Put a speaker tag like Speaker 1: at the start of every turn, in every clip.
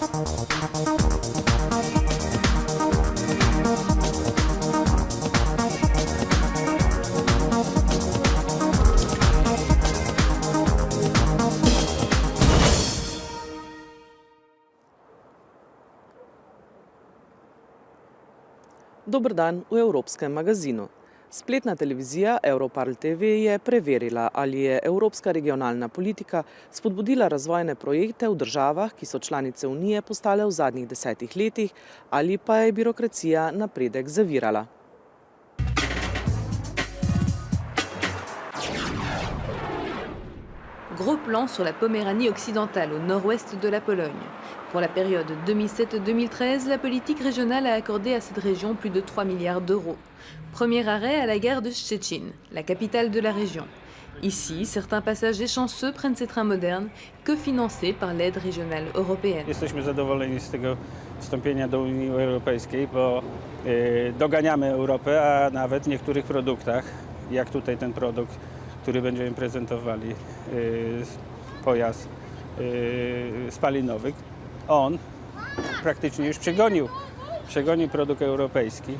Speaker 1: Dober dan v Evropskem magazinu. Spletna televizija Europarl TV je preverila, ali je evropska regionalna politika spodbudila razvojne projekte v državah, ki so članice Unije postale v zadnjih 10 letih, ali pa je birokracija napredek zavirala.
Speaker 2: Gros plan sur la Poméranie occidentale, au nord-ouest de la Pologne. Pour la période 2007-2013, la politique régionale a accordé à cette région plus de 3 milliards d'euros. Premier arrêt à la gare de Szczecin, la capitale de la région. Ici, certains passagers chanceux prennent ces trains modernes, que financés par l'aide régionale européenne.
Speaker 3: Jesteśmy zadowoleni z tego wstąpienia do Unii Europejskiej, bo doganiamy Europę, a nawet w niektórych produktach, jak tutaj ten produkt, który będziemy prezentowali, pojazd spalinowy, on praktycznie już przegonił produkt europejski.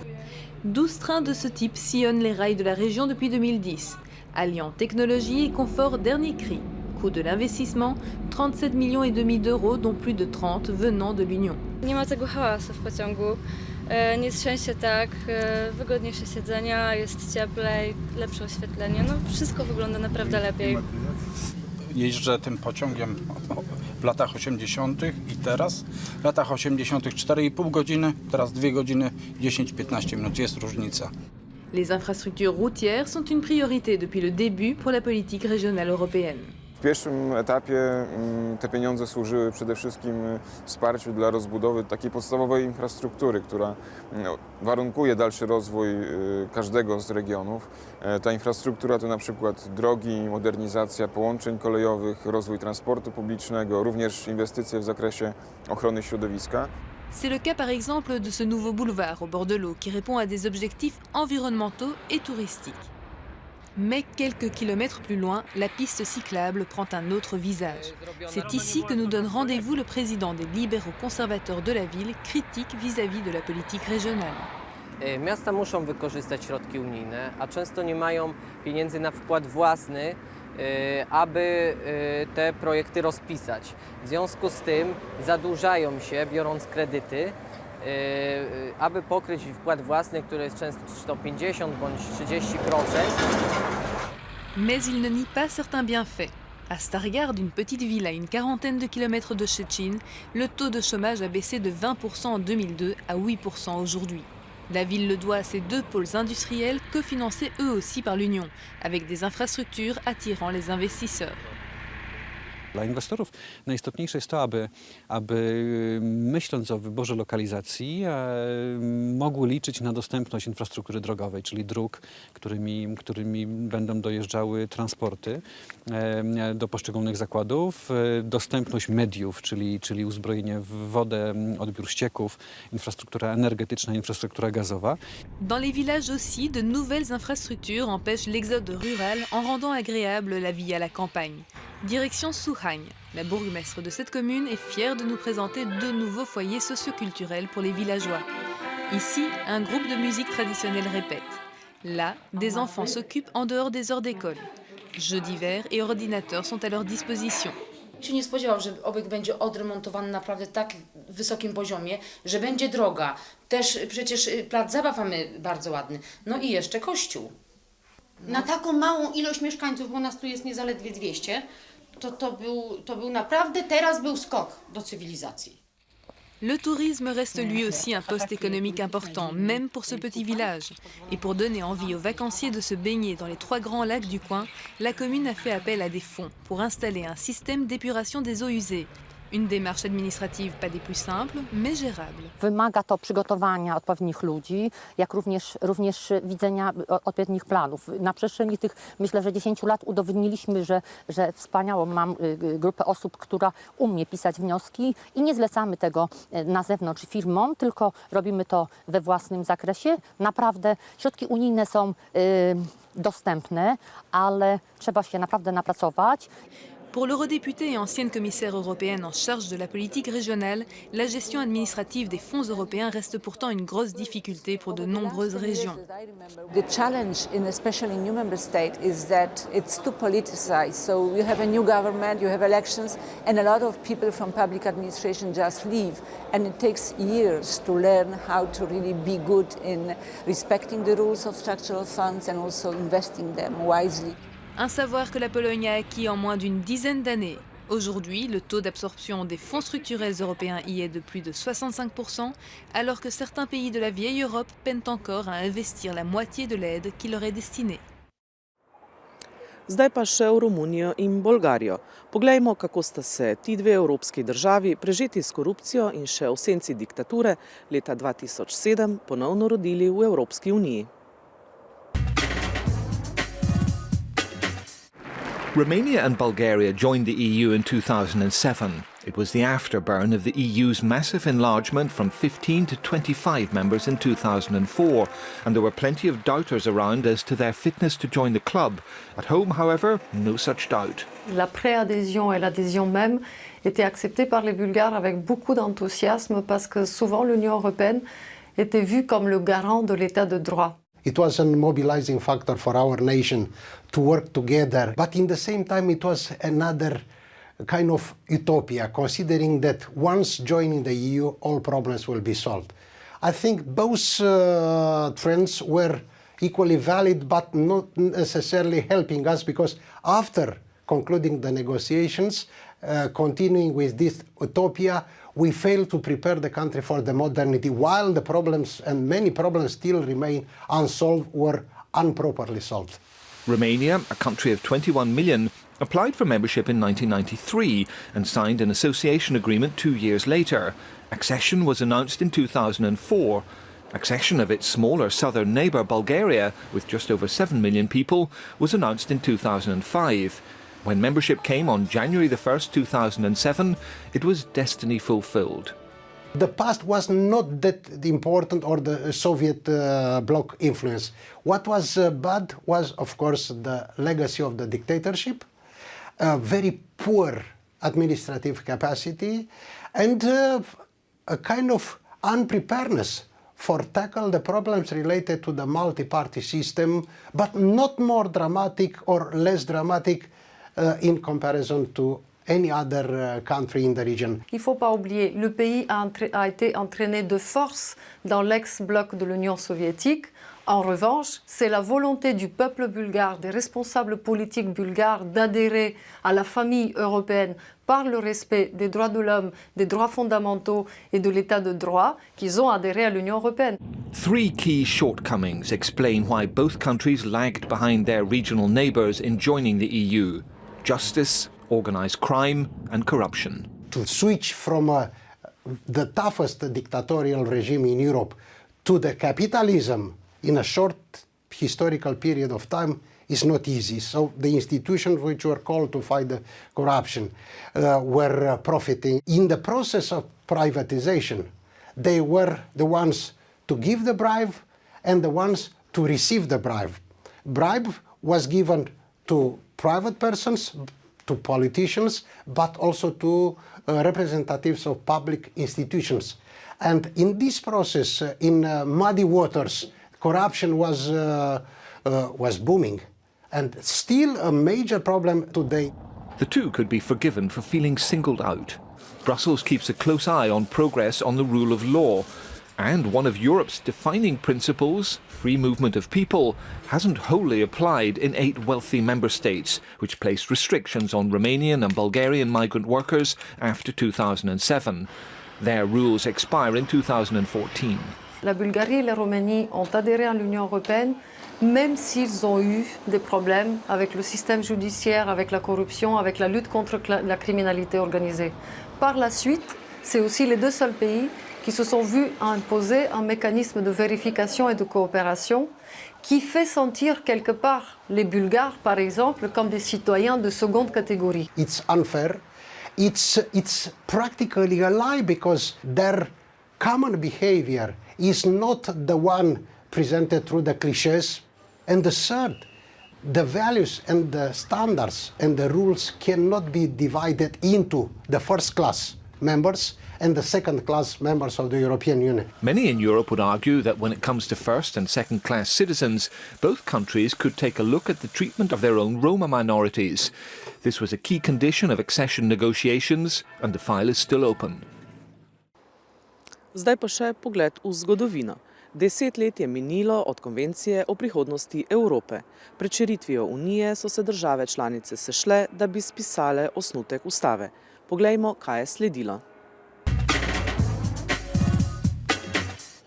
Speaker 2: 12 trains de ce type sillonnent les rails de la région depuis 2010, alliant technologie et confort dernier cri. Coût de l'investissement, 37,5 millions d'euros, dont plus de 30 venant de l'Union.
Speaker 4: Nie ma tego hałasu w pociągu, nie trzęsie się tak, wygodniejsze siedzenia, jest cieplej, lepsze oświetlenie, no wszystko wygląda naprawdę lepiej.
Speaker 5: Jeżdżę tym pociągiem w latach 80. i teraz. W latach 80. 4,5 godziny, teraz 2 godziny 10-15 minut. Jest różnica.
Speaker 2: Les infrastructures routières sont une priorité depuis le début pour la politique régionale européenne.
Speaker 6: W pierwszym etapie te pieniądze służyły przede wszystkim wsparciu dla rozbudowy takiej podstawowej infrastruktury, która warunkuje dalszy rozwój każdego z regionów. Ta infrastruktura to na przykład drogi, modernizacja połączeń kolejowych, rozwój transportu publicznego, również inwestycje w zakresie ochrony środowiska.
Speaker 2: C'est le cas par exemple de ce nouveau boulevard au bord de l'eau qui répond à des objectifs environnementaux et touristiques. Mais quelques kilomètres plus loin, la piste cyclable prend un autre visage. C'est ici que nous donne rendez-vous le président des libéraux conservateurs de la ville, critique vis-à-vis de la politique régionale.
Speaker 7: Miasta muszą wykorzystać środki unijne, a często nie mają pieniędzy na wkład własny, aby te projekty rozpisać. W związku z tym zadłużają się, biorąc kredyty, aby pokryć wkład własny, który jest często 50 bądź 30%.
Speaker 2: Mais il ne nie pas certains bienfaits. À Stargard, une petite ville à une quarantaine de kilomètres de Szczecin, le taux de chômage a baissé de 20% en 2002 à 8% aujourd'hui. La ville le doit à ces deux pôles industriels cofinancés eux aussi par l'Union, avec des infrastructures attirant les investisseurs.
Speaker 8: Dla inwestorów najistotniejsze jest to, aby myśląc o wyborze lokalizacji, mogły liczyć na dostępność infrastruktury drogowej, czyli dróg, którymi będą dojeżdżały transporty do poszczególnych zakładów, dostępność mediów, czyli uzbrojenie w wodę, odbiór ścieków, infrastruktura energetyczna, infrastruktura gazowa.
Speaker 2: Dans les villages aussi, de nouvelles infrastructures empêchent l'exode rural en rendant agréable la vie à la campagne. Direction Souhagne. La bourgmestre de cette commune est fière de nous présenter 2 nouveaux foyers socioculturels pour les villageois. Ici, un groupe de musique traditionnelle répète. Là, des enfants s'occupent en dehors des heures d'école. Jeux d'hiver et ordinateurs sont à leur disposition.
Speaker 9: Się nie spodziewał, że obiekt będzie odremontowany naprawdę tak wysokim poziomie, że będzie droga. Też przecież plac zabaw mamy bardzo ładny. No i jeszcze kościół. Na taką małą ilość mieszkańców, bo nas tu jest nie zaledwie 200, to był naprawdę, teraz był skok do cywilizacji.
Speaker 2: Le tourisme reste lui aussi un poste économique important, même pour ce petit village. Et pour donner envie aux vacanciers de se baigner dans les 3 grands lacs du coin, la commune a fait appel à des fonds pour installer un système d'épuration des eaux usées. Une démarche administrative pas des plus simples, mais gérable.
Speaker 10: Wymaga to przygotowania odpowiednich ludzi, jak również widzenia odpowiednich planów. Na przestrzeni tych, myślę, że 10 lat udowodniliśmy, że wspaniałą mam grupę osób, która umie pisać wnioski i nie zlecamy tego na zewnątrz firmom, tylko robimy to we własnym zakresie. Naprawdę środki unijne są dostępne, ale trzeba się naprawdę napracować.
Speaker 2: Pour l'eurodéputée et ancienne commissaire européenne en charge de la politique régionale, la gestion administrative des fonds européens reste pourtant une grosse difficulté pour de nombreuses régions.
Speaker 11: The challenge, especially in new member state, is that it's too politicized. So you have a new government, you have elections, and a lot of people from public administration just leave. And it takes years to learn how to really be good in respecting the rules of structural funds and also investing them wisely.
Speaker 2: Un savoir que la Pologne a acquis en moins d'une dizaine d'années. Aujourd'hui, le taux d'absorption des fonds structurels européens y est de plus de 65%, alors que certains pays de la vieille Europe peinent encore à investir la moitié de l'aide qui leur est destinée.
Speaker 1: Zdaj pa še v Romunijo in Bolgarijo. Poglejmo, kako sta se ti dve evropski državi, prežeti s korupcijo in še v senci diktature, leta 2007 ponovno rodili v Evropski uniji.
Speaker 12: Romania and Bulgaria joined the EU in 2007. It was the afterburn of the EU's massive enlargement from 15 to 25 members in 2004, and there were plenty of doubters around as to their fitness to join the club. At home, however, no such doubt.
Speaker 13: La préadhésion et l'adhésion même étaient acceptées par les Bulgares avec beaucoup d'enthousiasme parce que souvent l'Union européenne était vue comme le garant de l'état de droit.
Speaker 14: It was a mobilizing factor for our nation to work together, but in the same time it was another kind of utopia, considering that once joining the EU, all problems will be solved. I think both trends were equally valid, but not necessarily helping us, because after concluding the negotiations, continuing with this utopia, we failed to prepare the country for the modernity, while the problems, and many problems still remain unsolved or improperly solved.
Speaker 12: Romania, a country of 21 million, applied for membership in 1993 and signed an association agreement 2 years later. Accession was announced in 2004. Accession of its smaller southern neighbour Bulgaria, with just over 7 million people, was announced in 2005. When membership came on January the 1st, 2007, it was destiny fulfilled.
Speaker 14: The past was not that important, or the Soviet bloc influence. What was bad was, of course, the legacy of the dictatorship, very poor administrative capacity, and a kind of unpreparedness for tackle the problems related to the multi-party system, but not more dramatic or less dramatic in comparison to any other country in the region.
Speaker 13: Il ne faut pas oublier, le pays a été entraîné de force dans l'ex-bloc de l'Union soviétique. En revanche, c'est la volonté du peuple bulgare, des responsables politiques bulgares d'adhérer à la famille européenne par le respect des droits de l'homme, des droits fondamentaux et de l'état de droit qu'ils ont adhéré à l'Union européenne.
Speaker 12: 3 key shortcomings explain why both countries lagged behind their regional neighbours in joining the EU: justice, organised crime and corruption.
Speaker 14: To switch from the toughest dictatorial regime in Europe to the capitalism in a short historical period of time is not easy. So the institutions which were called to fight the corruption were profiting. In the process of privatization, they were the ones to give the bribe and the ones to receive the bribe. Bribe was given to private persons, to politicians, but also to representatives of public institutions. And in this process, in muddy waters, corruption was booming, and still a major problem today.
Speaker 12: The two could be forgiven for feeling singled out. Brussels keeps a close eye on progress on the rule of law, and one of Europe's defining principles, free movement of people, hasn't wholly applied in 8 wealthy member states, which placed restrictions on Romanian and Bulgarian migrant workers after 2007. Their rules expire in 2014.
Speaker 13: La Bulgarie et la Roumanie ont adhéré à l'Union européenne, même s'ils ont eu des problèmes avec le système judiciaire, avec la corruption, avec la lutte contre la criminalité organisée. Par la suite, c'est aussi les 2 seuls pays qui se sont vus imposer un mécanisme de vérification et de coopération qui fait sentir quelque part les Bulgares, par exemple, comme des citoyens de seconde catégorie.
Speaker 14: It's unfair. It's practically a lie, because their common behavior is not the one presented through the clichés. And the third, the values and the standards and the rules cannot be divided into the first class members and the second class members of the European Union.
Speaker 12: Many in Europe would argue that when it comes to first and second class citizens, both countries could take a look at the treatment of their own Roma minorities. This was a key condition of accession negotiations, and the file is still open.
Speaker 1: Zdaj pa še pogled v zgodovino. 10 let je minilo od konvencije o prihodnosti Evrope. Pred širitvijo Unije so se države članice sešle, da bi spisale osnutek ustave. Poglejmo, kaj je sledilo.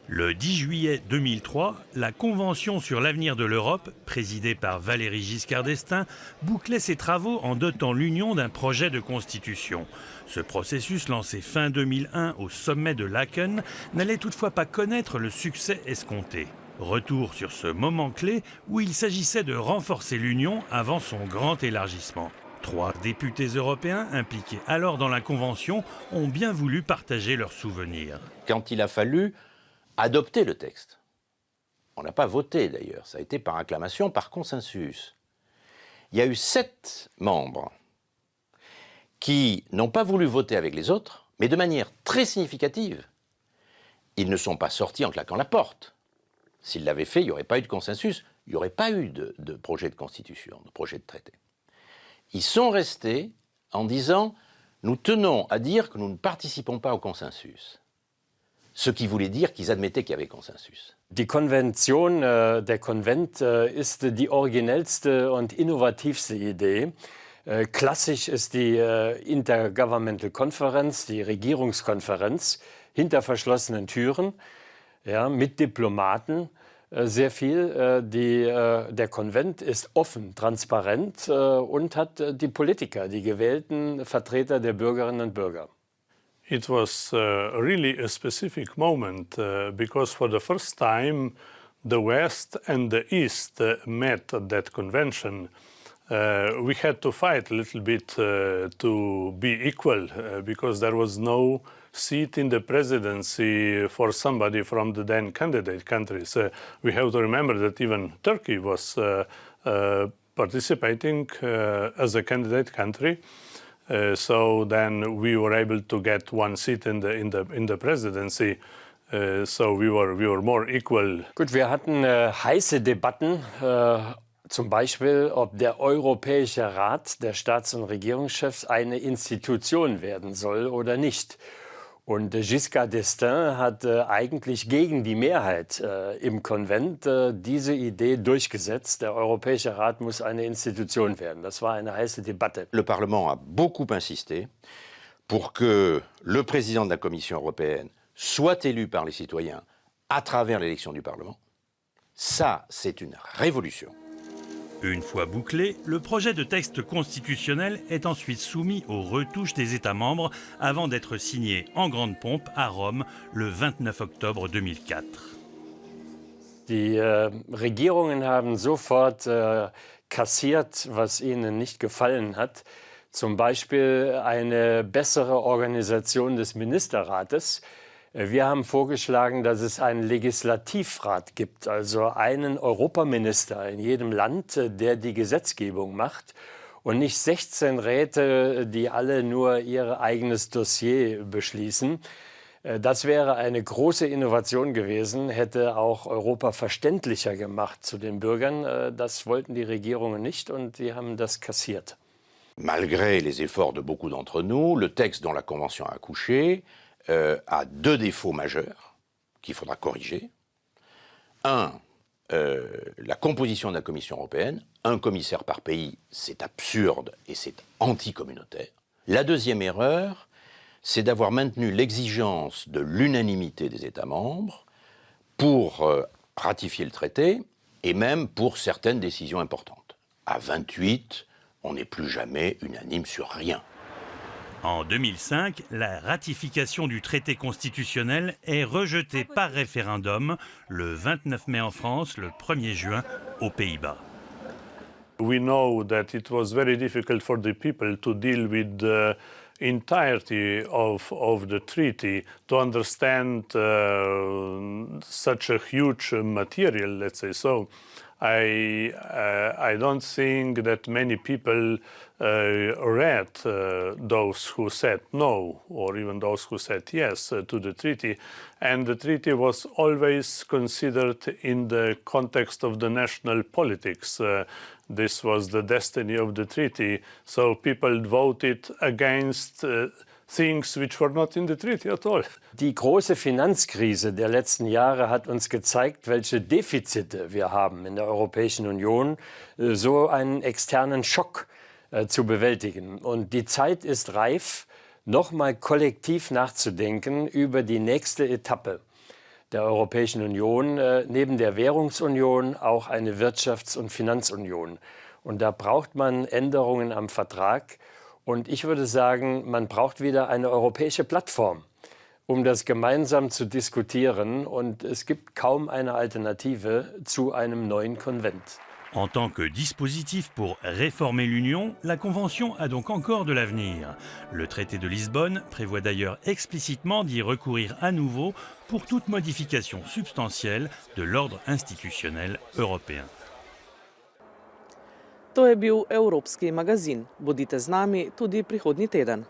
Speaker 15: Le 10 juillet 2003, la Convention sur l'avenir de l'Europe, présidée par Valéry Giscard d'Estaing, bouclait ses travaux en dotant l'Union d'un projet de constitution. Ce processus, lancé fin 2001 au sommet de Laeken, n'allait toutefois pas connaître le succès escompté. Retour sur ce moment clé où il s'agissait de renforcer l'Union avant son grand élargissement. 3 députés européens impliqués alors dans la Convention ont bien voulu partager leurs souvenirs.
Speaker 16: Quand il a fallu adopter le texte, on n'a pas voté d'ailleurs, ça a été par acclamation, par consensus. Il y a eu 7 membres qui n'ont pas voulu voter avec les autres, mais de manière très significative. Ils ne sont pas sortis en claquant la porte. S'ils l'avaient fait, il n'y aurait pas eu de consensus, il n'y aurait pas eu de projet de constitution, de projet de traité. Ils sont restés en disant « nous tenons à dire que nous ne participons pas au consensus ». Ce qui voulait dire qu'ils admettaient qu'il y avait consensus.
Speaker 17: Die Konvention, der Konvent, ist die originellste und innovativste Idee. Klassisch ist die Intergovernmental Conference, die Regierungskonferenz, hinter verschlossenen Türen, ja, mit Diplomaten. Sehr viel. Der Konvent ist offen, transparent und hat die Politiker, die gewählten Vertreter der Bürgerinnen und Bürger.
Speaker 18: It was really a specific moment because for the first time the West and the East met at that convention. We had to fight a little bit to be equal because there was no seat in the presidency for somebody from the then candidate countries. We have to remember that even Turkey was participating as a candidate country. So then we were able to get 1 seat in the presidency. So we were more equal.
Speaker 17: Gut, wir hatten heiße Debatten, zum Beispiel, ob der Europäische Rat der Staats- und Regierungschefs eine Institution werden soll oder nicht. Und Giscard d'Estaing hat eigentlich gegen die Mehrheit im Konvent diese Idee durchgesetzt. Der Europäische Rat muss eine Institution werden. Das war eine heiße Debatte.
Speaker 16: Le Parlement a beaucoup insisté pour que le président de la Commission européenne soit élu par les citoyens à travers l'élection du Parlement. Ça, c'est une révolution.
Speaker 15: Une fois bouclé, le projet de texte constitutionnel est ensuite soumis aux retouches des États membres avant d'être signé en grande pompe à Rome le 29 octobre 2004.
Speaker 17: Die Regierungen haben sofort kassiert, was ihnen nicht gefallen hat. Zum Beispiel eine bessere Organisation des Ministerrates. Wir haben vorgeschlagen, dass es einen Legislativrat gibt, also einen Europaminister in jedem Land, der die Gesetzgebung macht und nicht 16 Räte, die alle nur ihr eigenes Dossier beschließen. Das wäre eine große Innovation gewesen, hätte auch Europa verständlicher gemacht zu den Bürgern. Das wollten die Regierungen nicht und die haben das kassiert.
Speaker 16: Malgré les efforts de beaucoup d'entre nous, le texte dont la Convention a accouché a 2 défauts majeurs qu'il faudra corriger. Un, la composition de la Commission européenne, un commissaire par pays, c'est absurde et c'est anticommunautaire. La deuxième erreur, c'est d'avoir maintenu l'exigence de l'unanimité des États membres pour ratifier le traité et même pour certaines décisions importantes. À 28, on n'est plus jamais unanime sur rien.
Speaker 15: En 2005, la ratification du traité constitutionnel est rejetée par référendum le 29 mai en France, le 1er juin aux Pays-Bas.
Speaker 18: We know that it was very difficult for the people to deal with the entirety of the treaty, to understand such a huge material, let's say so. I don't think that many people read those who said no, or even those who said yes to the treaty. And the treaty was always considered in the context of the national politics. This was the destiny of the treaty. So people voted against things which were not in the treaty at all.
Speaker 17: Die große Finanzkrise der letzten Jahre hat uns gezeigt, welche Defizite wir haben in der Europäischen Union, so einen externen Schock zu bewältigen. Und die Zeit ist reif, nochmal kollektiv nachzudenken über die nächste Etappe der Europäischen Union, neben der Währungsunion auch eine Wirtschafts- und Finanzunion. Und da braucht man Änderungen am Vertrag. Und ich würde sagen, man braucht wieder eine europäische Plattform, um das gemeinsam zu diskutieren. Und es gibt kaum eine Alternative zu einem neuen Konvent.
Speaker 15: En tant que dispositif pour réformer l'Union, la Convention a donc encore de l'avenir. Le traité de Lisbonne prévoit d'ailleurs explicitement d'y recourir à nouveau pour toute modification substantielle de l'ordre institutionnel européen.
Speaker 1: To je bil Evropski magazin. Bodite z nami tudi prihodnji teden.